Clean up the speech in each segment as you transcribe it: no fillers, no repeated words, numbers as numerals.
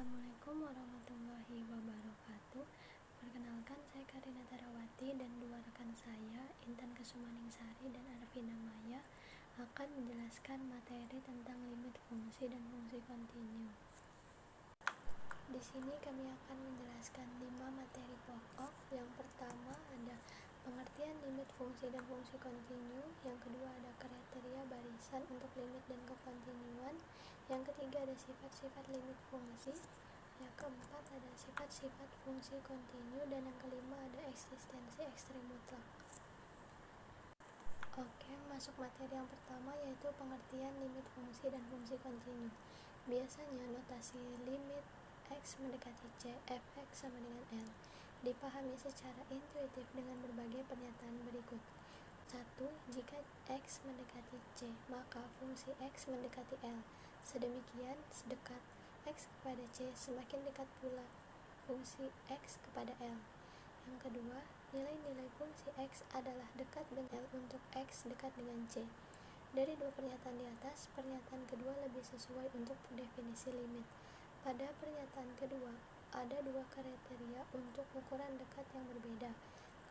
Assalamualaikum warahmatullahi wabarakatuh. Perkenalkan, saya Karina Tarawati dan dua rekan saya, Intan Kesumaningsari dan Arvina Maya, akan menjelaskan materi tentang limit fungsi dan fungsi kontinu. Di sini kami akan menjelaskan 5 materi pokok. Yang pertama ada pengertian limit fungsi dan fungsi kontinu. Yang kedua ada kriteria barisan untuk limit dan kekontinuan. Yang ketiga ada sifat-sifat limit fungsi. Yang keempat ada sifat-sifat fungsi kontinu. Dan yang kelima ada eksistensi ekstrem mutlak. Oke, masuk materi yang pertama yaitu pengertian limit fungsi dan fungsi kontinu. Biasanya notasi limit X mendekati C, fx sama dengan L dipahami secara intuitif dengan berbagai pernyataan berikut. 1. Jika X mendekati C, maka fungsi X mendekati L. Sedemikian, sedekat X kepada C, semakin dekat pula fungsi X kepada L. Yang kedua, nilai-nilai fungsi X adalah dekat dengan L untuk X dekat dengan C. Dari dua pernyataan di atas, pernyataan kedua lebih sesuai untuk definisi limit. Pada pernyataan kedua, ada dua kriteria untuk ukuran dekat yang berbeda.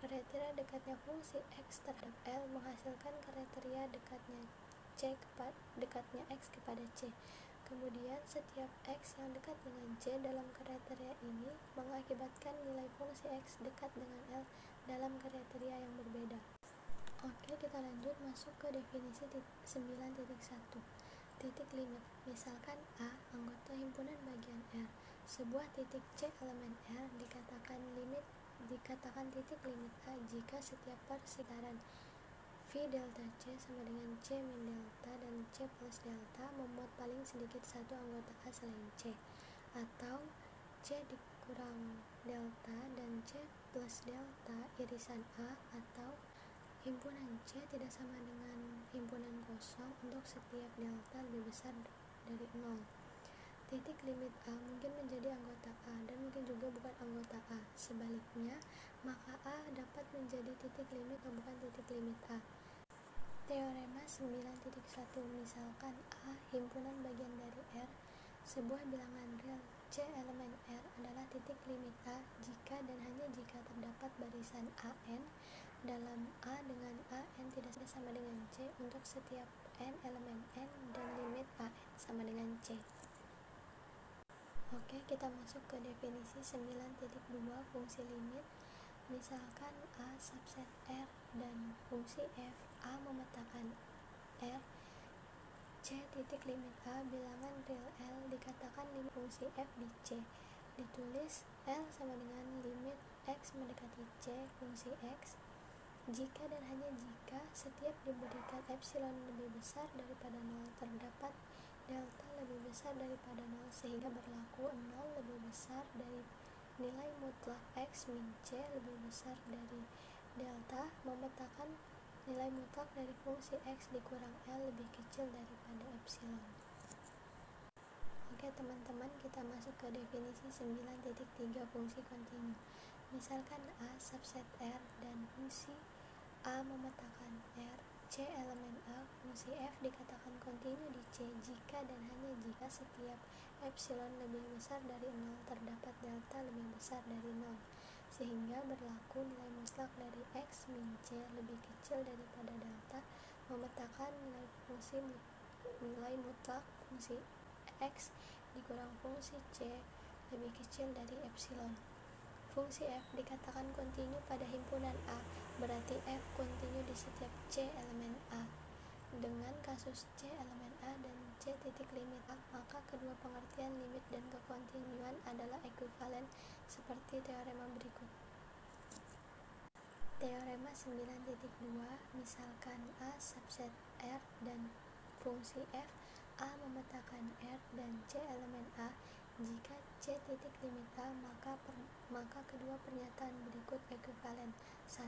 Kriteria dekatnya fungsi X terhadap L menghasilkan kriteria dekatnya X kepada C. Kemudian, setiap X yang dekat dengan C dalam kriteria ini mengakibatkan nilai fungsi X dekat dengan L dalam kriteria yang berbeda. Oke, kita lanjut masuk ke definisi 9.1. Titik limit. Misalkan A anggota himpunan bagian R. Sebuah titik C elemen R dikatakan titik limit A jika setiap persekitaran V delta C sama dengan C min delta dan C plus delta memuat paling sedikit satu anggota A selain C, atau C dikurang delta dan C plus delta irisan A, atau himpunan C tidak sama dengan himpunan kosong untuk setiap delta lebih besar dari 0. Titik limit A mungkin menjadi anggota A dan mungkin juga bukan anggota A. Sebaliknya, maka A dapat menjadi titik limit atau bukan titik limit A. Teorema 9.1. Misalkan A himpunan bagian dari R, sebuah bilangan real C elemen R adalah titik limit A jika dan hanya jika terdapat barisan AN dalam A dengan AN tidak sama dengan C untuk setiap N elemen N dan limit AN sama dengan C. Oke, kita masuk ke definisi 9.2 fungsi limit. Misalkan A subset R dan fungsi F A memetakan R, C titik limit A bilangan real L dikatakan limit fungsi F di C. Ditulis L sama dengan limit X mendekati C fungsi X jika dan hanya jika setiap diberikan epsilon lebih besar daripada 0 terdapat delta lebih besar daripada 0 sehingga berlaku 0 lebih besar dari nilai mutlak X min C lebih besar dari delta memetakan nilai mutlak dari fungsi X dikurang L lebih kecil daripada epsilon. Oke teman-teman, kita masuk ke definisi 9.3 fungsi kontinu. Misalkan A subset R dan fungsi A memetakan R, C elemen A, fungsi F dikatakan kontinu di C jika dan hanya jika setiap epsilon lebih besar dari 0 terdapat delta lebih besar dari 0 sehingga berlaku nilai mutlak dari X min C lebih kecil daripada delta memetakan nilai mutlak fungsi X dikurang fungsi C lebih kecil dari epsilon. Fungsi F dikatakan kontinu pada himpunan A, berarti F kontinu di setiap C elemen A. Dengan kasus C elemen A dan C titik limit A, maka kedua pengertian limit dan kekontinuan adalah ekuivalen seperti teorema berikut. Teorema 9.2, misalkan A subset R dan fungsi F A memetakan R dan C elemen A. Jika C titik limit A, maka kedua pernyataan berikut ekuivalen. 1.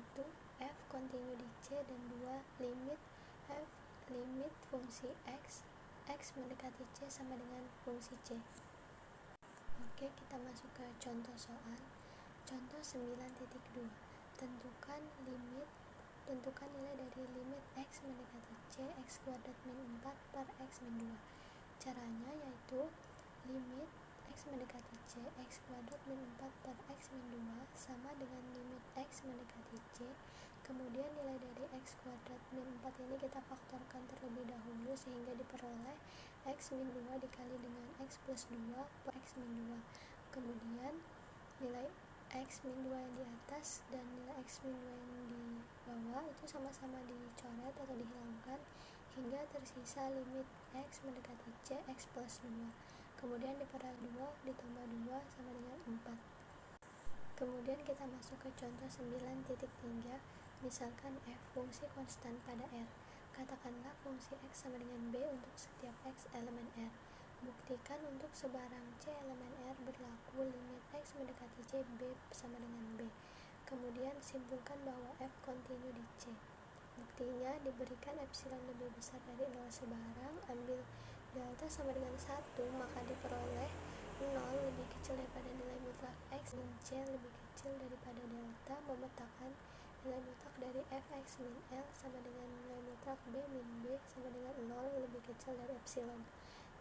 F kontinu di C, dan 2. Limit fungsi X mendekati C sama dengan fungsi C. Oke, kita masuk ke contoh soal. Contoh 9.2. Tentukan nilai dari limit X mendekati C X kuadrat min 4 per X min 2. Caranya yaitu limit X mendekati C x kuadrat min 4 per x min 2 sama dengan limit x mendekati C. Kemudian nilai dari x kuadrat min 4 ini kita faktorkan terlebih dahulu sehingga diperoleh x min 2 dikali dengan x plus 2 per x min 2. Kemudian nilai x min 2 yang di atas dan nilai x min 2 yang di bawah itu sama-sama dicoret atau dihilangkan hingga tersisa limit x mendekati C x plus 2. Kemudian diperdaya 2 ditambah 2 sama dengan 4. Kemudian kita masuk ke contoh 9.3. Misalkan f fungsi konstan pada R. Katakanlah fungsi x sama dengan b untuk setiap x elemen R. Buktikan untuk sebarang C elemen R berlaku limit x mendekati C b sama dengan b. Kemudian simpulkan bahwa f kontinu di C. Buktinya diberikan epsilon lebih besar dari 0 sebarang, ambil delta sama dengan 1, maka diperoleh 0 lebih kecil daripada nilai mutlak x dan C lebih kecil daripada delta. Memetakan nilai mutlak dari fx min L sama dengan nilai mutlak b min b sama dengan 0 lebih kecil dari epsilon.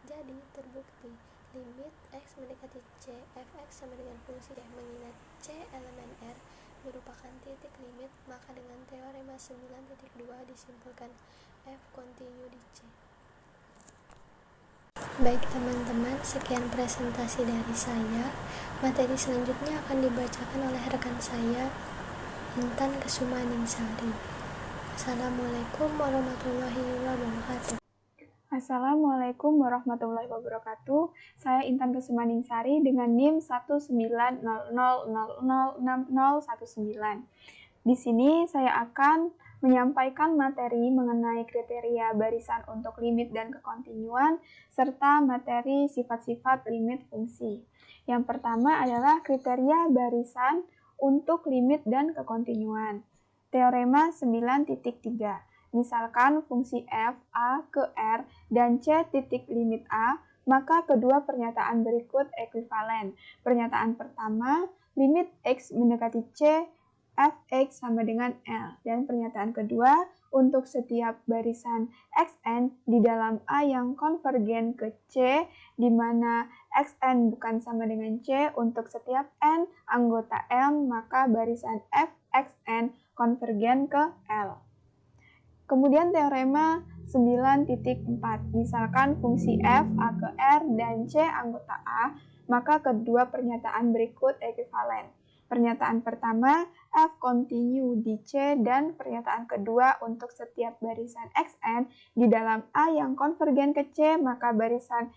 Jadi terbukti limit x mendekati C fx sama dengan fungsi f mengingat C elemen R merupakan titik limit, maka dengan teorema 9.2 disimpulkan f kontinu di C. Baik teman-teman, sekian presentasi dari saya. Materi selanjutnya akan dibacakan oleh rekan saya, Intan Kesumaningsari. Assalamualaikum warahmatullahi wabarakatuh. Assalamualaikum warahmatullahi wabarakatuh. Saya Intan Kesumaningsari dengan NIM 190006019. Di sini saya akan menyampaikan materi mengenai kriteria barisan untuk limit dan kekontinuan serta materi sifat-sifat limit fungsi. Yang pertama adalah kriteria barisan untuk limit dan kekontinuan. Teorema 9.3. Misalkan fungsi f, a ke r, dan c titik limit a, maka kedua pernyataan berikut ekuivalen. Pernyataan pertama, limit x mendekati c, fx sama dengan L. Dan pernyataan kedua, untuk setiap barisan xn di dalam A yang konvergen ke C, di mana xn bukan sama dengan C, untuk setiap n anggota M, maka barisan fxn konvergen ke L. Kemudian teorema 9.4, misalkan fungsi f, a ke r, dan c anggota a, maka kedua pernyataan berikut ekuivalen. Pernyataan pertama, f kontinu di c, dan pernyataan kedua untuk setiap barisan xn di dalam a yang konvergen ke c, maka barisan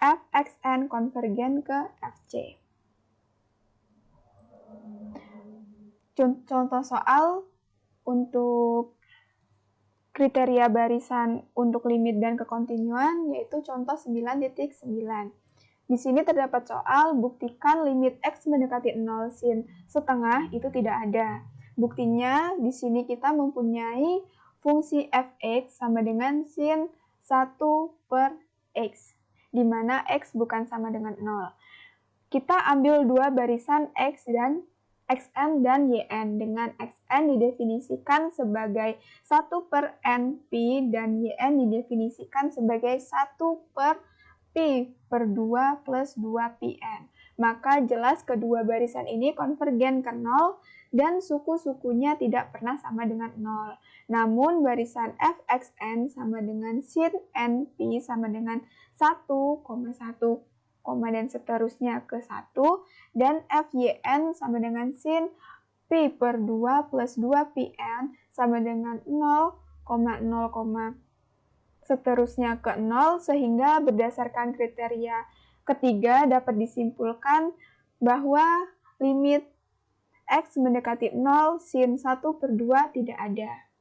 fxn konvergen ke fc. Contoh soal untuk kriteria barisan untuk limit dan kekontinuan yaitu contoh 9.9. Di sini terdapat soal buktikan limit x mendekati 0 sin setengah itu tidak ada. Buktinya di sini kita mempunyai fungsi fx sama dengan sin 1 per x, di mana x bukan sama dengan 0. Kita ambil dua barisan x dan xn dan yn, dengan xn didefinisikan sebagai 1 per n pi dan yn didefinisikan sebagai 1 per pi per 2 plus 2 pn. Maka jelas kedua barisan ini konvergen ke 0 dan suku-sukunya tidak pernah sama dengan 0. Namun barisan fxn sama dengan sin n pi sama dengan 1,1, dan seterusnya ke 1, dan fyn sama dengan sin pi per 2 plus 2 pn sama dengan 0,0, seterusnya ke 0, sehingga berdasarkan kriteria ketiga dapat disimpulkan bahwa limit x mendekati 0 sin 1 per 2 tidak ada.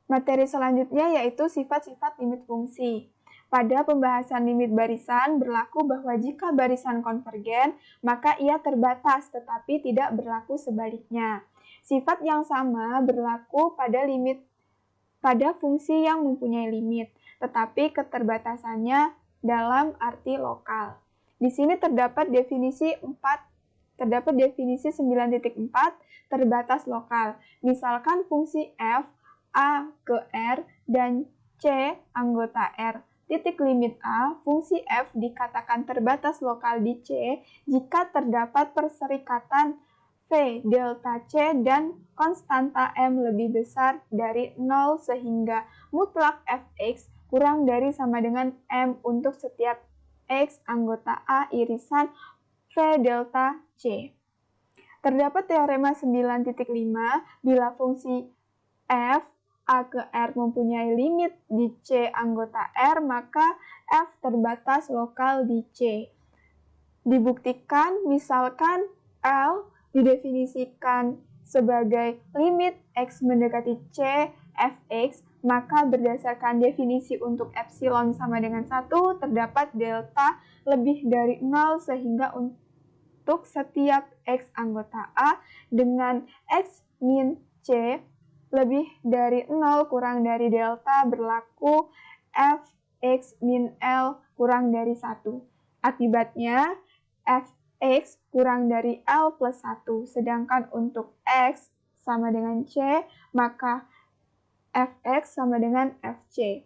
Materi selanjutnya yaitu sifat-sifat limit fungsi. Pada pembahasan limit barisan berlaku bahwa jika barisan konvergen, maka ia terbatas tetapi tidak berlaku sebaliknya. Sifat yang sama berlaku pada fungsi yang mempunyai limit, tetapi keterbatasannya dalam arti lokal. Di sini terdapat definisi 9.4 terbatas lokal. Misalkan fungsi f, a ke r, dan c anggota r titik limit A, fungsi f dikatakan terbatas lokal di C jika terdapat perserikatan V delta C dan konstanta M lebih besar dari 0 sehingga mutlak fx kurang dari sama dengan M untuk setiap X anggota A irisan V delta C. Terdapat teorema 9.5 bila fungsi f A ke R mempunyai limit di C anggota R, maka f terbatas lokal di C. Dibuktikan misalkan L didefinisikan sebagai limit X mendekati C fx, maka berdasarkan definisi untuk epsilon sama dengan 1, terdapat delta lebih dari 0 sehingga untuk setiap X anggota A dengan X min C lebih dari 0 kurang dari delta berlaku fx min L kurang dari 1. Akibatnya, fx kurang dari L plus 1, sedangkan untuk X sama dengan C, maka fx sama dengan fc.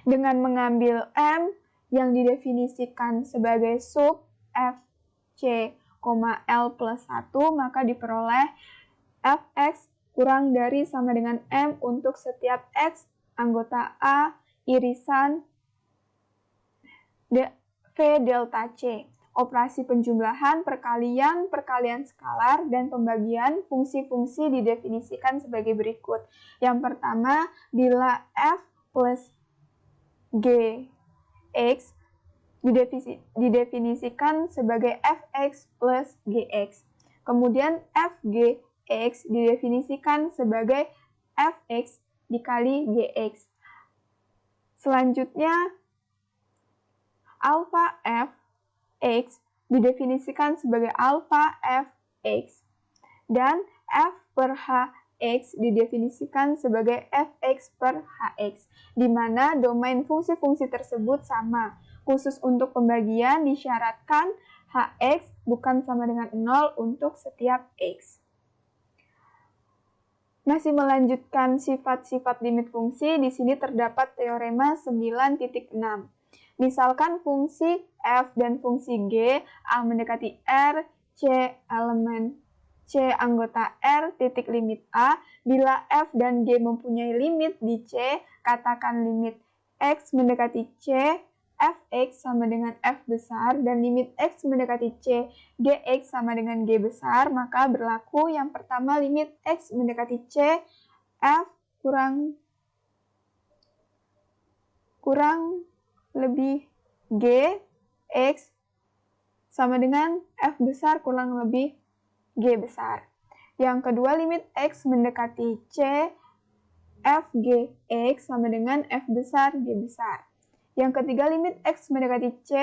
Dengan mengambil M yang didefinisikan sebagai sub fc, L plus 1, maka diperoleh fx kurang dari sama dengan M untuk setiap X anggota A irisan V delta C. Operasi penjumlahan, perkalian skalar, dan pembagian fungsi-fungsi didefinisikan sebagai berikut. Yang pertama, bila f plus gx didefinisikan sebagai fx plus gx. Kemudian fgx didefinisikan sebagai fx dikali gx. Selanjutnya, alpha fx didefinisikan sebagai alpha fx, dan f per hx didefinisikan sebagai fx per hx, di mana domain fungsi-fungsi tersebut sama. Khusus untuk pembagian disyaratkan hx bukan sama dengan 0 untuk setiap x. Masih melanjutkan sifat-sifat limit fungsi, di sini terdapat teorema 9.6. Misalkan fungsi f dan fungsi g A mendekati R, C elemen C anggota R titik limit A, bila f dan g mempunyai limit di C, katakan limit x mendekati C, fx sama dengan f besar, dan limit x mendekati C, gx sama dengan g besar, maka berlaku yang pertama limit x mendekati C, f kurang lebih g, x sama dengan f besar kurang lebih g besar. Yang kedua, limit x mendekati C, f gx sama dengan f besar g besar. Yang ketiga, limit x mendekati C,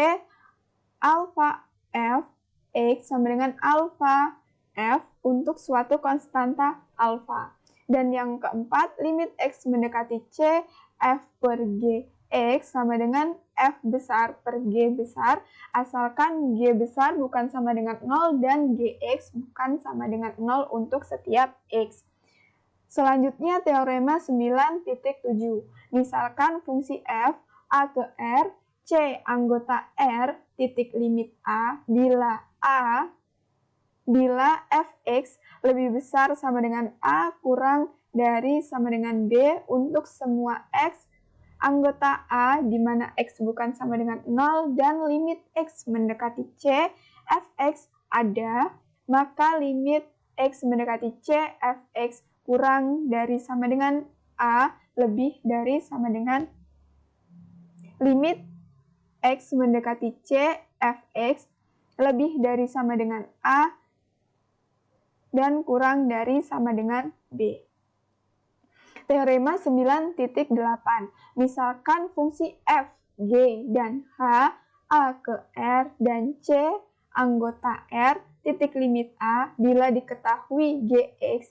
alpha f x sama dengan alpha f untuk suatu konstanta alpha. Dan yang keempat, limit x mendekati C, f per g x sama dengan f besar per g besar, asalkan g besar bukan sama dengan 0 dan gx bukan sama dengan 0 untuk setiap x. Selanjutnya teorema 9.7. Misalkan fungsi f A ke R, C anggota R titik limit A, bila fx lebih besar sama dengan A kurang dari sama dengan B untuk semua x anggota A di mana x bukan sama dengan 0 dan limit x mendekati C, fx ada, maka limit x mendekati C, fx kurang dari sama dengan A lebih dari sama dengan limit x mendekati C, fx lebih dari sama dengan A dan kurang dari sama dengan B. Teorema 9.8. Misalkan fungsi f, g, dan h A ke R dan C anggota R titik limit A bila diketahui gx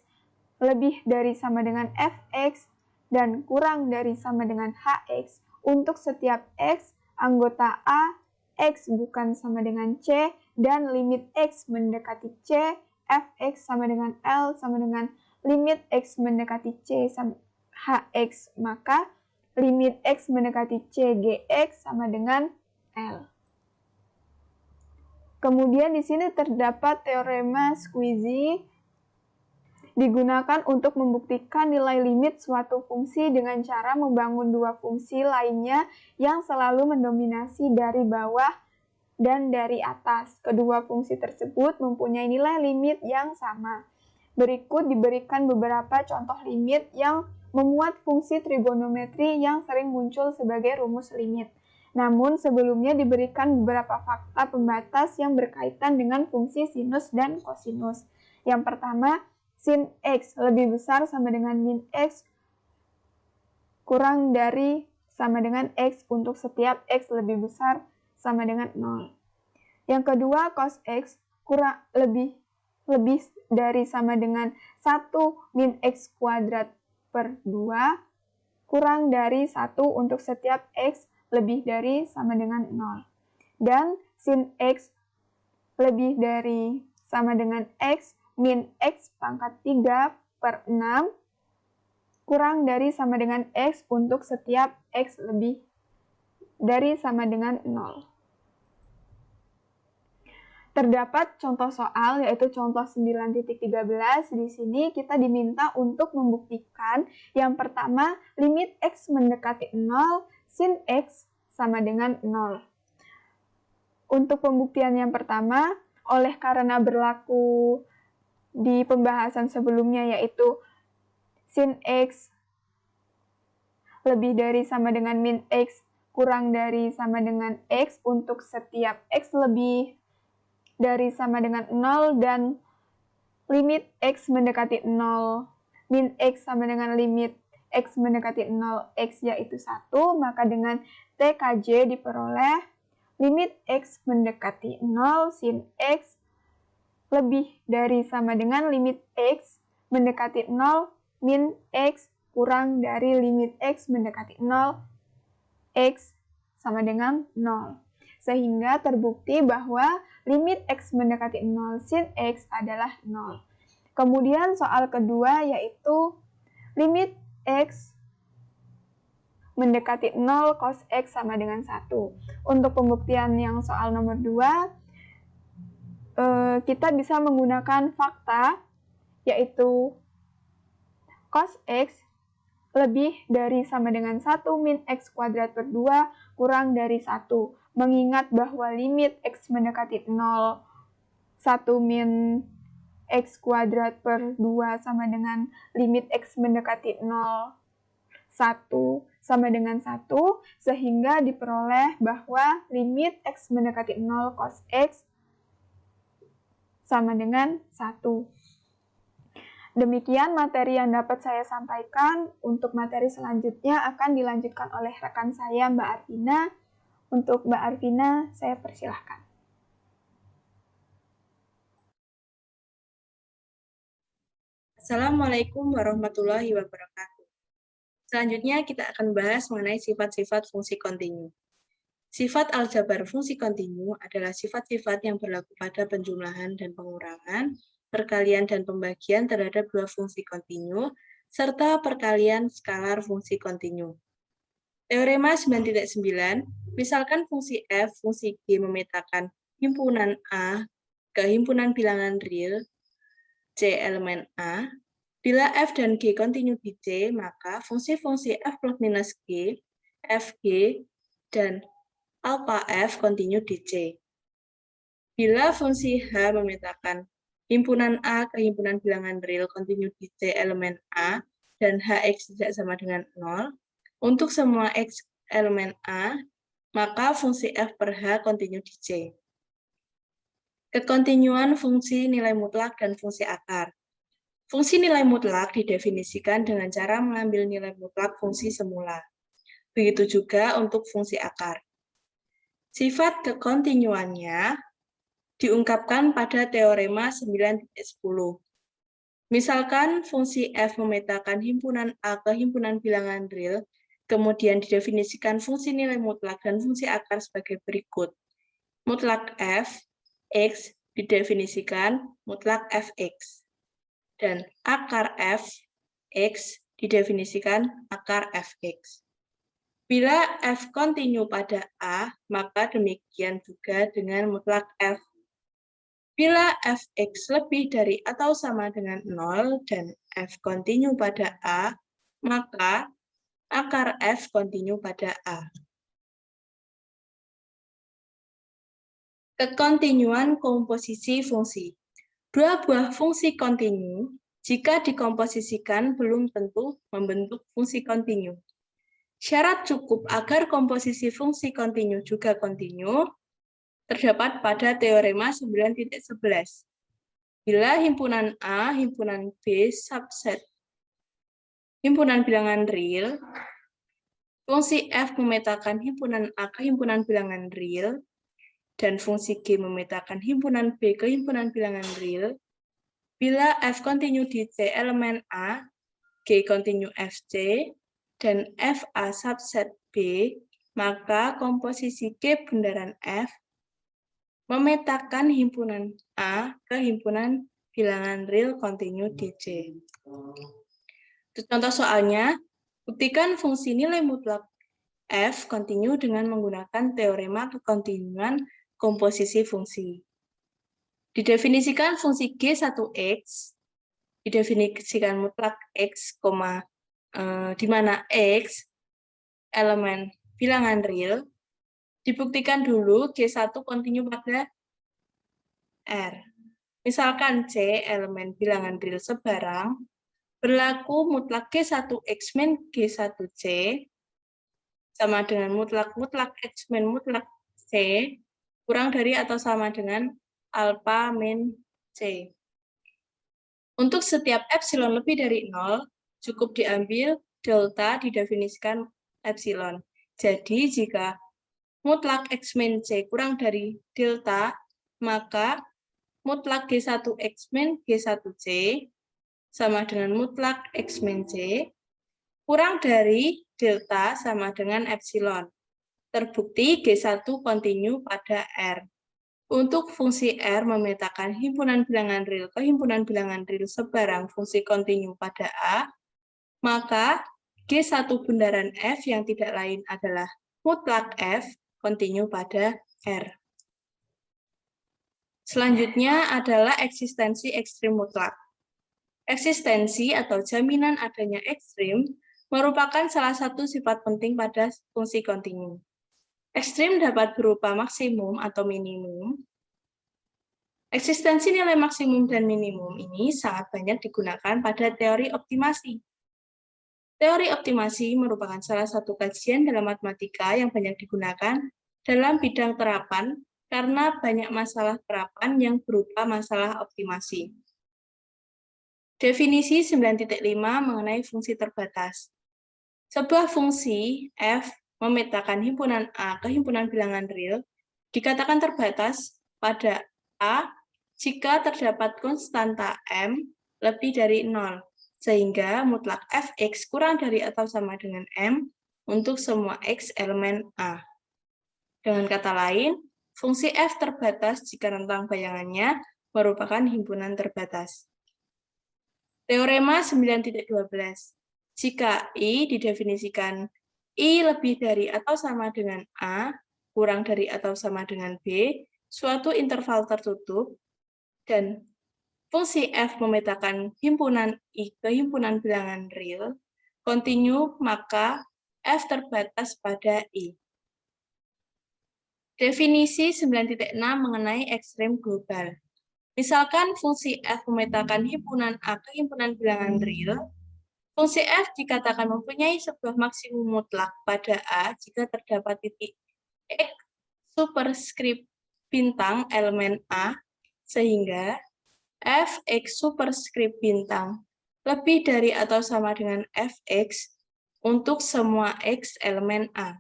lebih dari sama dengan fx dan kurang dari sama dengan hx untuk setiap x anggota A, x bukan sama dengan C, dan limit x mendekati C, fx sama dengan L sama dengan limit x mendekati C sama hx, maka limit X mendekati C, Gx sama dengan L. Kemudian di sini terdapat teorema Squeezie digunakan untuk membuktikan nilai limit suatu fungsi dengan cara membangun dua fungsi lainnya yang selalu mendominasi dari bawah dan dari atas. Kedua fungsi tersebut mempunyai nilai limit yang sama. Berikut diberikan beberapa contoh limit yang memuat fungsi trigonometri yang sering muncul sebagai rumus limit. Namun sebelumnya diberikan beberapa fakta pembatas yang berkaitan dengan fungsi sinus dan kosinus. Yang pertama, sin X lebih besar sama dengan min X kurang dari sama dengan X untuk setiap X lebih besar sama dengan 0. Yang kedua, cos X kurang lebih dari sama dengan 1 min X kuadrat per 2 kurang dari 1 untuk setiap X lebih dari sama dengan 0. Dan sin X lebih dari sama dengan X min X pangkat 3 per 6 kurang dari sama dengan X untuk setiap X lebih dari sama dengan 0. Terdapat contoh soal yaitu contoh 9.13. Di sini kita diminta untuk membuktikan yang pertama limit X mendekati 0 sin X sama dengan 0. Untuk pembuktian yang pertama, oleh karena berlaku di pembahasan sebelumnya yaitu sin X lebih dari sama dengan min X kurang dari sama dengan X untuk setiap X lebih dari sama dengan 0 dan limit X mendekati 0 min X sama dengan limit X mendekati 0 X yaitu 1, maka dengan TKJ diperoleh limit X mendekati 0 sin X lebih dari sama dengan limit X mendekati 0 min X kurang dari limit X mendekati 0 X sama dengan 0. Sehingga terbukti bahwa limit X mendekati 0 sin X adalah 0. Kemudian soal kedua yaitu limit X mendekati 0 cos X sama dengan 1. Untuk pembuktian yang soal nomor 2, kita bisa menggunakan fakta yaitu cos X lebih dari sama dengan 1 min X kuadrat per 2 kurang dari 1. Mengingat bahwa limit X mendekati 0, 1 min X kuadrat per 2 sama dengan limit X mendekati 0, 1 sama dengan 1, sehingga diperoleh bahwa limit X mendekati 0 cos X sama dengan 1. Demikian materi yang dapat saya sampaikan. Untuk materi selanjutnya akan dilanjutkan oleh rekan saya, Mbak Arvina. Untuk Mbak Arvina, saya persilahkan. Assalamualaikum warahmatullahi wabarakatuh. Selanjutnya kita akan bahas mengenai sifat-sifat fungsi kontinu. Sifat aljabar fungsi kontinu adalah sifat-sifat yang berlaku pada penjumlahan dan pengurangan, perkalian dan pembagian terhadap dua fungsi kontinu, serta perkalian skalar fungsi kontinu. Teorema 9.9, misalkan fungsi f, fungsi g memetakan himpunan A ke himpunan bilangan real C elemen A. Bila f dan g kontinu di C, maka fungsi-fungsi f plus minus g, fg, dan alpha f kontinu di C. Bila fungsi h memetakan himpunan A ke himpunan bilangan real kontinu di C elemen A, dan hx tidak sama dengan 0, untuk semua x elemen A, maka fungsi f per h kontinu di C. Kekontinuan fungsi nilai mutlak dan fungsi akar. Fungsi nilai mutlak didefinisikan dengan cara mengambil nilai mutlak fungsi semula. Begitu juga untuk fungsi akar. Sifat kekontinuannya diungkapkan pada teorema 9.10. Misalkan fungsi f memetakan himpunan A ke himpunan bilangan real, kemudian didefinisikan fungsi nilai mutlak dan fungsi akar sebagai berikut. Mutlak f, x didefinisikan mutlak fx. Dan akar f, x didefinisikan akar fx. Bila F kontinu pada A, maka demikian juga dengan mutlak F. Bila Fx lebih dari atau sama dengan 0 dan F kontinu pada A, maka akar F kontinu pada A. Kekontinuan komposisi fungsi. Dua buah fungsi kontinu, jika dikomposisikan belum tentu membentuk fungsi kontinu. Syarat cukup agar komposisi fungsi kontinu juga kontinu terdapat pada teorema 9.11. Bila himpunan A, himpunan B, subset himpunan bilangan real, fungsi F memetakan himpunan A ke himpunan bilangan real, dan fungsi G memetakan himpunan B ke himpunan bilangan real, bila F kontinu di C elemen A, G kontinu FC, dan FA subset B, maka komposisi G bundaran F memetakan himpunan A ke himpunan bilangan real kontinu di C. Contoh soalnya, buktikan fungsi nilai mutlak F kontinu dengan menggunakan teorema kekontinuan komposisi fungsi. Didefinisikan fungsi G1X, didefinisikan mutlak X, di mana X elemen bilangan real, dibuktikan dulu G1 kontinu pada R. Misalkan C elemen bilangan real sebarang, berlaku mutlak G1X min G1C sama dengan mutlak X min mutlak C kurang dari atau sama dengan alpha min C. Untuk setiap epsilon lebih dari 0, cukup diambil delta didefinisikan epsilon. Jadi jika mutlak X min C kurang dari delta, maka mutlak G1X min G1C sama dengan mutlak X min C kurang dari delta sama dengan epsilon. Terbukti G1 kontinu pada R. Untuk fungsi R memetakan himpunan bilangan real ke himpunan bilangan real sebarang fungsi kontinu pada A, maka G1 bundaran F yang tidak lain adalah mutlak F kontinu pada R. Selanjutnya adalah eksistensi ekstrim mutlak. Eksistensi atau jaminan adanya ekstrim merupakan salah satu sifat penting pada fungsi kontinu. Ekstrim dapat berupa maksimum atau minimum. Eksistensi nilai maksimum dan minimum ini sangat banyak digunakan pada teori optimasi. Teori optimasi merupakan salah satu kajian dalam matematika yang banyak digunakan dalam bidang terapan karena banyak masalah terapan yang berupa masalah optimasi. Definisi 9.5 mengenai fungsi terbatas. Sebuah fungsi f memetakan himpunan A ke himpunan bilangan real dikatakan terbatas pada A jika terdapat konstanta M lebih dari 0, sehingga mutlak fx kurang dari atau sama dengan M untuk semua x elemen A. Dengan kata lain, fungsi f terbatas jika rentang bayangannya merupakan himpunan terbatas. Teorema 9.12. Jika I didefinisikan I lebih dari atau sama dengan A, kurang dari atau sama dengan B, suatu interval tertutup, dan fungsi f memetakan himpunan I ke himpunan bilangan real, kontinu, maka f terbatas pada I. Definisi 9.6 mengenai ekstrem global. Misalkan fungsi f memetakan himpunan A ke himpunan bilangan real, fungsi f dikatakan mempunyai sebuah maksimum mutlak pada A jika terdapat titik x superskrip bintang elemen A, sehingga fx superskrip bintang lebih dari atau sama dengan fx untuk semua x elemen A.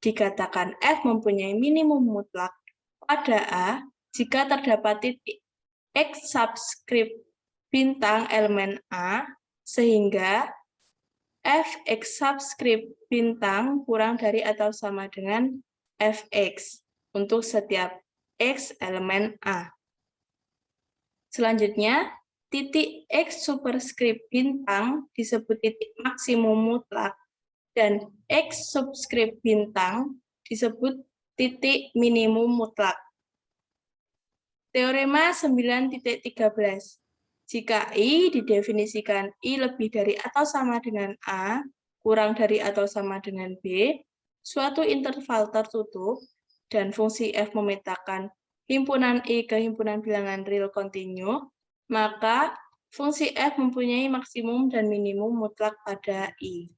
Dikatakan f mempunyai minimum mutlak pada A jika terdapat titik x subskrip bintang elemen A, sehingga fx subskrip bintang kurang dari atau sama dengan fx untuk setiap x elemen A. Selanjutnya, titik x superskrip bintang disebut titik maksimum mutlak dan X subskrip bintang disebut titik minimum mutlak. Teorema 9.13. Jika I didefinisikan I lebih dari atau sama dengan A, kurang dari atau sama dengan B, suatu interval tertutup, dan fungsi F memetakan himpunan I ke himpunan bilangan real kontinu, maka fungsi F mempunyai maksimum dan minimum mutlak pada I.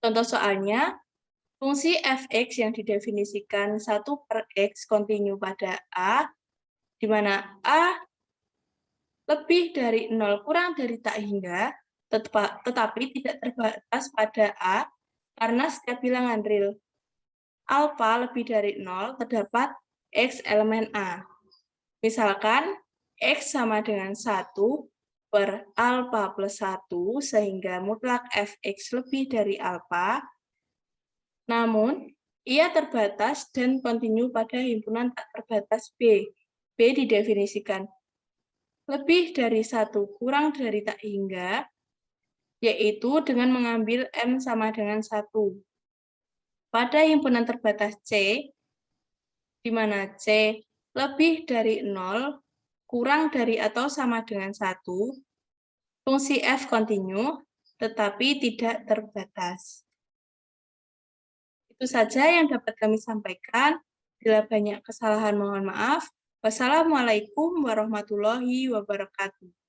Contoh soalnya, fungsi fx yang didefinisikan 1 per x kontinu pada A, di mana A lebih dari 0 kurang dari tak hingga, tetapi tidak terbatas pada A, karena setiap bilangan real alfa lebih dari 0 terdapat x elemen A. Misalkan, x sama dengan 1 per alfa plus 1, sehingga mutlak fx lebih dari alfa. Namun, ia terbatas dan kontinu pada himpunan tak terbatas B. B didefinisikan lebih dari 1 kurang dari tak hingga, yaitu dengan mengambil M sama dengan 1. Pada himpunan terbatas C, di mana C lebih dari 0, kurang dari atau sama dengan 1, fungsi F kontinu, tetapi tidak terbatas. Itu saja yang dapat kami sampaikan. Bila banyak kesalahan, mohon maaf. Wassalamualaikum warahmatullahi wabarakatuh.